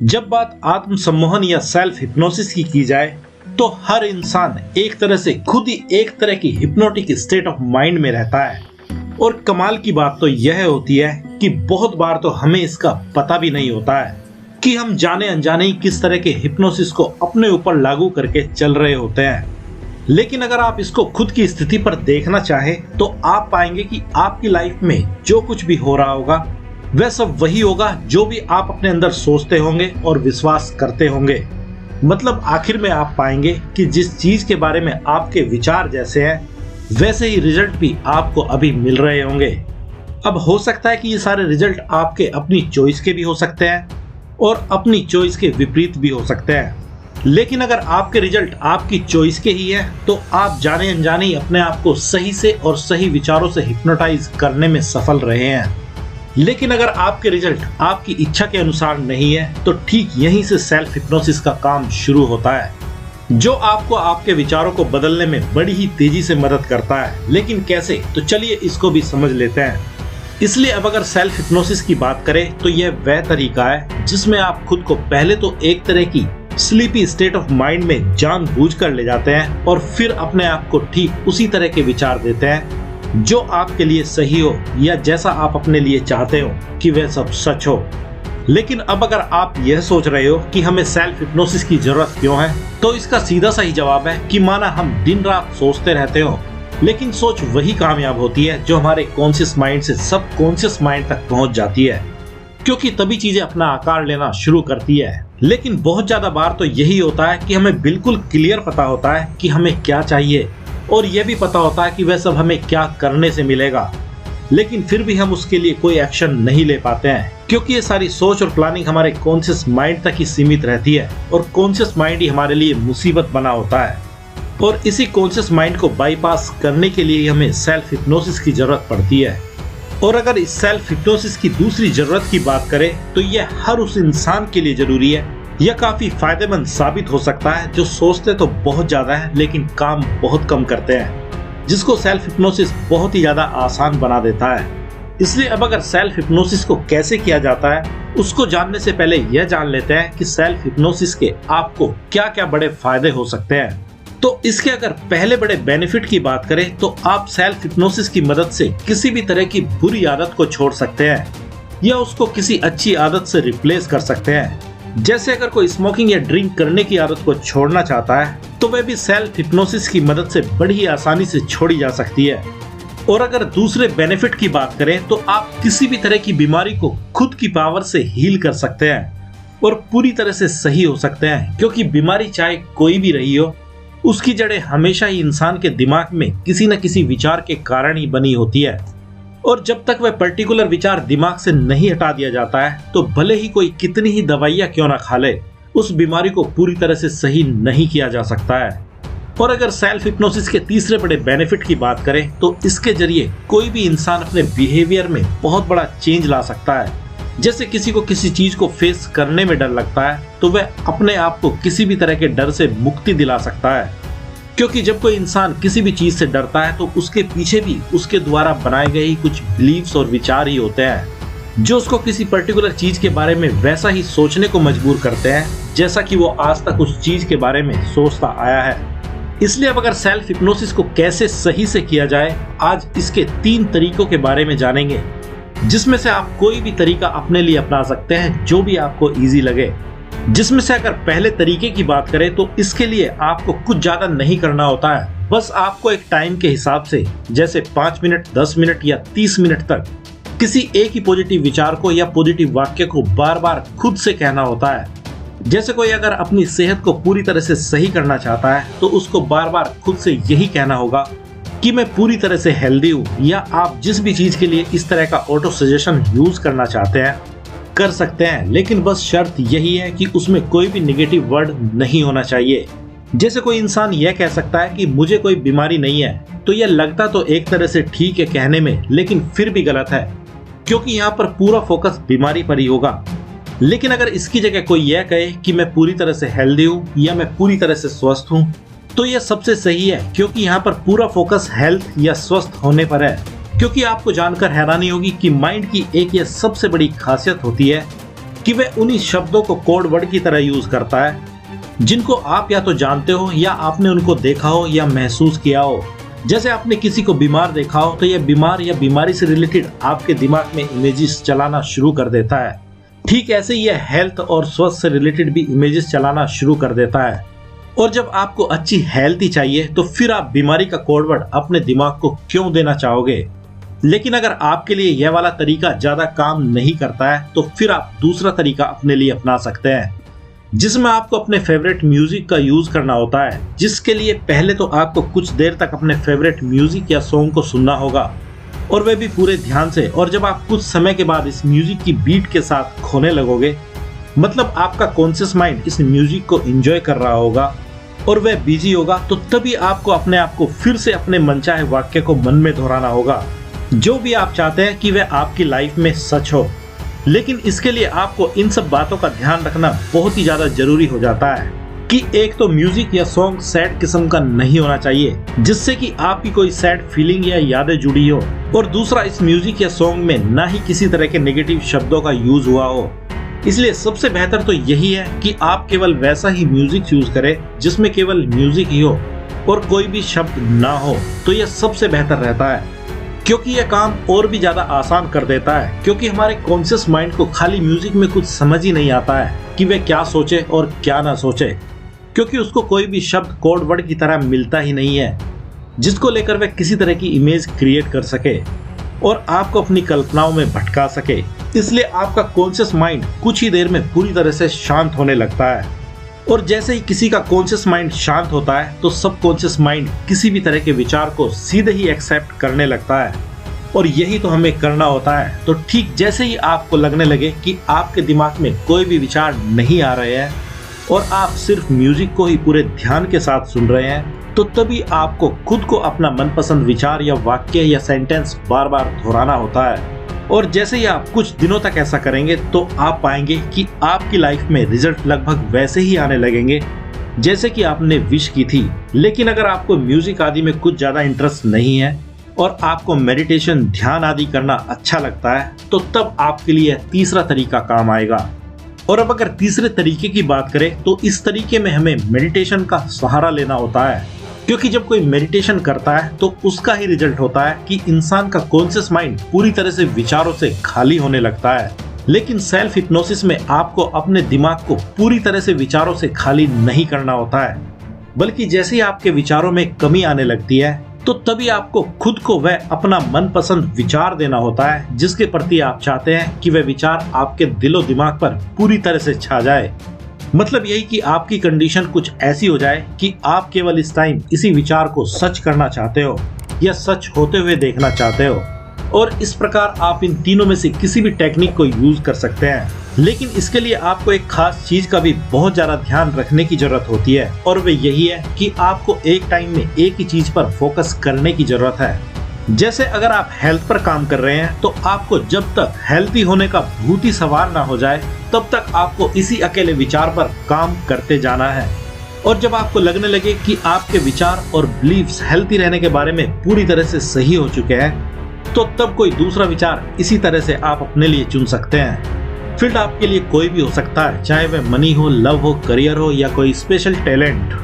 जब बात आत्म सम्मोहन या सेल्फ हिप्नोसिस की जाए तो हर इंसान एक तरह से खुद ही एक तरह की हिप्नोटिक स्टेट ऑफ माइंड में रहता है। और कमाल की बात तो यह होती है कि बहुत बार तो हमें इसका पता भी नहीं होता है कि हम जाने अनजाने ही किस तरह के हिप्नोसिस को अपने ऊपर लागू करके चल रहे होते हैं। लेकिन अगर आप इसको खुद की स्थिति पर देखना चाहें तो आप पाएंगे कि आपकी लाइफ में जो कुछ भी हो रहा होगा वह सब वही होगा जो भी आप अपने अंदर सोचते होंगे और विश्वास करते होंगे। मतलब आखिर में आप पाएंगे कि जिस चीज के बारे में आपके विचार जैसे हैं वैसे ही रिजल्ट भी आपको अभी मिल रहे होंगे। अब हो सकता है कि ये सारे रिजल्ट आपके अपनी चॉइस के भी हो सकते हैं और अपनी चॉइस के विपरीत भी हो सकते हैं। लेकिन अगर आपके रिजल्ट आपकी चॉइस के ही है तो आप जाने अनजाने ही अपने आप को सही से और सही विचारों से हिप्नोटाइज करने में सफल रहे हैं। लेकिन अगर आपके रिजल्ट आपकी इच्छा के अनुसार नहीं है तो ठीक यहीं से सेल्फ हिप्नोसिस का काम शुरू होता है, जो आपको आपके विचारों को बदलने में बड़ी ही तेजी से मदद करता है। लेकिन कैसे, तो चलिए इसको भी समझ लेते हैं। इसलिए अब अगर सेल्फ हिप्नोसिस की बात करें तो यह वह तरीका है जिसमें आप खुद को पहले तो एक तरह की स्लीपी स्टेट ऑफ माइंड में जानबूझकर ले जाते हैं और फिर अपने आप को ठीक उसी तरह के विचार देते हैं जो आपके लिए सही हो या जैसा आप अपने लिए चाहते हो कि वह सब सच हो। लेकिन अब अगर आप यह सोच रहे हो कि हमें सेल्फ हिप्नोसिस की जरूरत क्यों है, तो इसका सीधा सही जवाब है कि माना हम दिन रात सोचते रहते हो लेकिन सोच वही कामयाब होती है जो हमारे कॉन्शियस माइंड से सब कॉन्शियस माइंड तक पहुंच जाती है, क्योंकि तभी चीजें अपना आकार लेना शुरू करती है। लेकिन बहुत ज्यादा बार तो यही होता है कि हमें बिल्कुल क्लियर पता होता है कि हमें क्या चाहिए और यह भी पता होता है कि वह सब हमें क्या करने से मिलेगा, लेकिन फिर भी हम उसके लिए कोई एक्शन नहीं ले पाते हैं क्योंकि ये सारी सोच और प्लानिंग हमारे कॉन्शियस माइंड तक ही सीमित रहती है और कॉन्शियस माइंड ही हमारे लिए मुसीबत बना होता है। और इसी कॉन्शियस माइंड को बाईपास करने के लिए हमें सेल्फ हिप्नोसिस की जरूरत पड़ती है। और अगर इस सेल्फ हिप्नोसिस की दूसरी जरूरत की बात करें तो यह हर उस इंसान के लिए जरूरी है। यह काफी फायदेमंद साबित हो सकता है जो सोचते तो बहुत ज्यादा है लेकिन काम बहुत कम करते हैं, जिसको सेल्फ हिप्नोसिस बहुत ही ज्यादा आसान बना देता है। इसलिए अब अगर सेल्फ हिप्नोसिस को कैसे किया जाता है उसको जानने से पहले यह जान लेते हैं कि सेल्फ हिप्नोसिस के आपको क्या क्या बड़े फायदे हो सकते हैं। तो इसके अगर पहले बड़े बेनिफिट की बात करें तो आप सेल्फ हिप्नोसिस की मदद से किसी भी तरह की बुरी आदत को छोड़ सकते हैं या उसको किसी अच्छी आदत से रिप्लेस कर सकते हैं। जैसे अगर कोई स्मोकिंग या ड्रिंक करने की आदत को छोड़ना चाहता है तो वह भी सेल्फ हिप्नोसिस की मदद से बड़ी ही आसानी से छोड़ी जा सकती है। और अगर दूसरे बेनिफिट की बात करें तो आप किसी भी तरह की बीमारी को खुद की पावर से हील कर सकते हैं और पूरी तरह से सही हो सकते हैं, क्योंकि बीमारी चाहे कोई भी रही हो उसकी जड़ें हमेशा ही इंसान के दिमाग में किसी न किसी विचार के कारण ही बनी होती है। और जब तक वह पर्टिकुलर विचार दिमाग से नहीं हटा दिया जाता है तो भले ही कोई कितनी ही दवाइयाँ क्यों ना खा ले, उस बीमारी को पूरी तरह से सही नहीं किया जा सकता है। और अगर सेल्फ हिप्नोसिस के तीसरे बड़े बेनिफिट की बात करें तो इसके जरिए कोई भी इंसान अपने बिहेवियर में बहुत बड़ा चेंज ला सकता है। जैसे किसी को किसी चीज को फेस करने में डर लगता है तो वह अपने आप को किसी भी तरह के डर से मुक्ति दिला सकता है, क्योंकि जब कोई इंसान किसी भी चीज से डरता है तो उसके पीछे भी उसके द्वारा बनाए गए ही कुछ बिलीव्स और विचार ही होते हैं जो उसको किसी पर्टिकुलर चीज के बारे में वैसा ही सोचने को मजबूर करते हैं जैसा कि वो आज तक उस चीज के बारे में सोचता आया है। इसलिए अब अगर सेल्फ हिप्नोसिस को कैसे सही से किया जाए, आज इसके 3 तरीकों के बारे में जानेंगे, जिसमें से आप कोई भी तरीका अपने लिए अपना सकते हैं जो भी आपको इजी लगे। जिसमें से अगर पहले तरीके की बात करें तो इसके लिए आपको कुछ ज्यादा नहीं करना होता है, बस आपको एक टाइम के हिसाब से जैसे 5 मिनट, 10 मिनट या 30 मिनट तक किसी एक ही पॉजिटिव विचार को या पॉजिटिव वाक्य को बार बार खुद से कहना होता है। जैसे कोई अगर अपनी सेहत को पूरी तरह से सही करना चाहता है तो उसको बार बार खुद से यही कहना होगा कि मैं पूरी तरह से हेल्दी हूँ, या आप जिस भी चीज के लिए इस तरह का ऑटो सजेशन यूज करना चाहते हैं कर सकते हैं, लेकिन बस शर्त यही है कि उसमें कोई भी नेगेटिव वर्ड नहीं होना चाहिए। जैसे कोई इंसान यह कह सकता है कि मुझे कोई बीमारी नहीं है, तो यह लगता तो एक तरह से ठीक है कहने में, लेकिन फिर भी गलत है क्योंकि यहाँ पर पूरा फोकस बीमारी पर ही होगा। लेकिन अगर इसकी जगह कोई यह कहे कि मैं पूरी तरह से हेल्दी हूँ या मैं पूरी तरह से स्वस्थ हूँ, तो यह सबसे सही है, क्योंकि यहाँ पर पूरा फोकस हेल्थ या स्वस्थ होने पर है। क्योंकि आपको जानकर हैरानी होगी कि माइंड की एक यह सबसे बड़ी खासियत होती है कि वह उन्हीं शब्दों को कोड वर्ड की तरह यूज करता है जिनको आप या तो जानते हो या आपने उनको देखा हो या महसूस किया हो। जैसे आपने किसी को बीमार देखा हो तो यह बीमार या बीमारी से रिलेटेड आपके दिमाग में इमेजेस चलाना शुरू कर देता है। ठीक ऐसे ही यह हेल्थ और स्वास्थ्य से रिलेटेड भी इमेजेस चलाना शुरू कर देता है। और जब आपको अच्छी हेल्थ ही चाहिए तो फिर आप बीमारी का कोड वर्ड अपने दिमाग को क्यों देना चाहोगे। लेकिन अगर आपके लिए यह वाला तरीका ज्यादा काम नहीं करता है तो फिर आप दूसरा तरीका अपने लिए अपना सकते हैं, जिसमें आपको अपने फेवरेट म्यूजिक का यूज करना होता है। जिसके लिए पहले तो आपको कुछ देर तक अपने फेवरेट म्यूजिक या सॉन्ग को सुनना होगा, और वह भी पूरे ध्यान से। और जब आप कुछ समय के बाद इस म्यूजिक की बीट के साथ खोने लगोगे, मतलब आपका कॉन्शियस माइंड इस म्यूजिक को एंजॉय कर रहा होगा और वह बिजी होगा, तो तभी आपको अपने आप को फिर से अपने मनचाहे वाक्य को मन में दोहराना होगा, जो भी आप चाहते हैं कि वह आपकी लाइफ में सच हो। लेकिन इसके लिए आपको इन सब बातों का ध्यान रखना बहुत ही ज्यादा जरूरी हो जाता है कि एक तो म्यूजिक या सॉन्ग सैड किस्म का नहीं होना चाहिए जिससे कि आपकी कोई सैड फीलिंग या यादें जुड़ी हो, और दूसरा इस म्यूजिक या सॉन्ग में ना ही किसी तरह के नेगेटिव शब्दों का यूज हुआ हो। इसलिए सबसे बेहतर तो यही है कि आप केवल वैसा ही म्यूजिक यूज करें जिसमें केवल म्यूजिक ही हो और कोई भी शब्द ना हो, तो यह सबसे बेहतर रहता है, क्योंकि यह काम और भी ज्यादा आसान कर देता है। क्योंकि हमारे कॉन्शियस माइंड को खाली म्यूजिक में कुछ समझ ही नहीं आता है कि वह क्या सोचे और क्या ना सोचे, क्योंकि उसको कोई भी शब्द कोड वर्ड की तरह मिलता ही नहीं है जिसको लेकर वह किसी तरह की इमेज क्रिएट कर सके और आपको अपनी कल्पनाओं में भटका सके। इसलिए आपका कॉन्शियस माइंड कुछ ही देर में पूरी तरह से शांत होने लगता है, और जैसे ही किसी का कॉन्शियस माइंड शांत होता है तो सब कॉन्शियस माइंड किसी भी तरह के विचार को सीधे ही एक्सेप्ट करने लगता है, और यही तो हमें करना होता है। तो ठीक जैसे ही आपको लगने लगे कि आपके दिमाग में कोई भी विचार नहीं आ रहे हैं और आप सिर्फ म्यूजिक को ही पूरे ध्यान के साथ सुन रहे हैं, तो तभी आपको खुद को अपना मनपसंद विचार या वाक्य या सेंटेंस बार बार दोहराना होता है। और जैसे ही आप कुछ दिनों तक ऐसा करेंगे तो आप पाएंगे कि आपकी लाइफ में रिजल्ट लगभग वैसे ही आने लगेंगे जैसे कि आपने विश की थी। लेकिन अगर आपको म्यूजिक आदि में कुछ ज्यादा इंटरेस्ट नहीं है और आपको मेडिटेशन ध्यान आदि करना अच्छा लगता है, तो तब आपके लिए तीसरा तरीका काम आएगा। और अब अगर तीसरे तरीके की बात करें तो इस तरीके में हमें मेडिटेशन का सहारा लेना होता है, क्योंकि जब कोई मेडिटेशन करता है तो उसका ही रिजल्ट होता है कि इंसान का कॉन्शियस माइंड पूरी तरह से विचारों से खाली होने लगता है। लेकिन सेल्फ हिप्नोसिस में आपको अपने दिमाग को पूरी तरह से विचारों से खाली नहीं करना होता है, बल्कि जैसे ही आपके विचारों में कमी आने लगती है तो तभी आपको खुद को वह अपना मनपसंद विचार देना होता है जिसके प्रति आप चाहते हैं कि वह विचार आपके दिलो दिमाग पर पूरी तरह से छा जाए। मतलब यही कि आपकी कंडीशन कुछ ऐसी हो जाए कि आप केवल इस टाइम इसी विचार को सच करना चाहते हो या सच होते हुए देखना चाहते हो। और इस प्रकार आप इन तीनों में से किसी भी टेक्निक को यूज कर सकते हैं। लेकिन इसके लिए आपको एक खास चीज का भी बहुत ज्यादा ध्यान रखने की जरूरत होती है, और वह यही है कि आपको एक टाइम में एक ही चीज पर फोकस करने की जरूरत है। जैसे अगर आप हेल्थ पर काम कर रहे हैं तो आपको जब तक हेल्थी होने का भूत ही सवार ना हो जाए तब तक आपको इसी अकेले विचार पर काम करते जाना है। और जब आपको लगने लगे कि आपके विचार और बिलीव्स हेल्थी रहने के बारे में पूरी तरह से सही हो चुके हैं, तो तब कोई दूसरा विचार इसी तरह से आप अपने लिए चुन सकते हैं। फील्ड आपके लिए कोई भी हो सकता है, चाहे वह मनी हो, लव हो, करियर हो या कोई स्पेशल टैलेंट।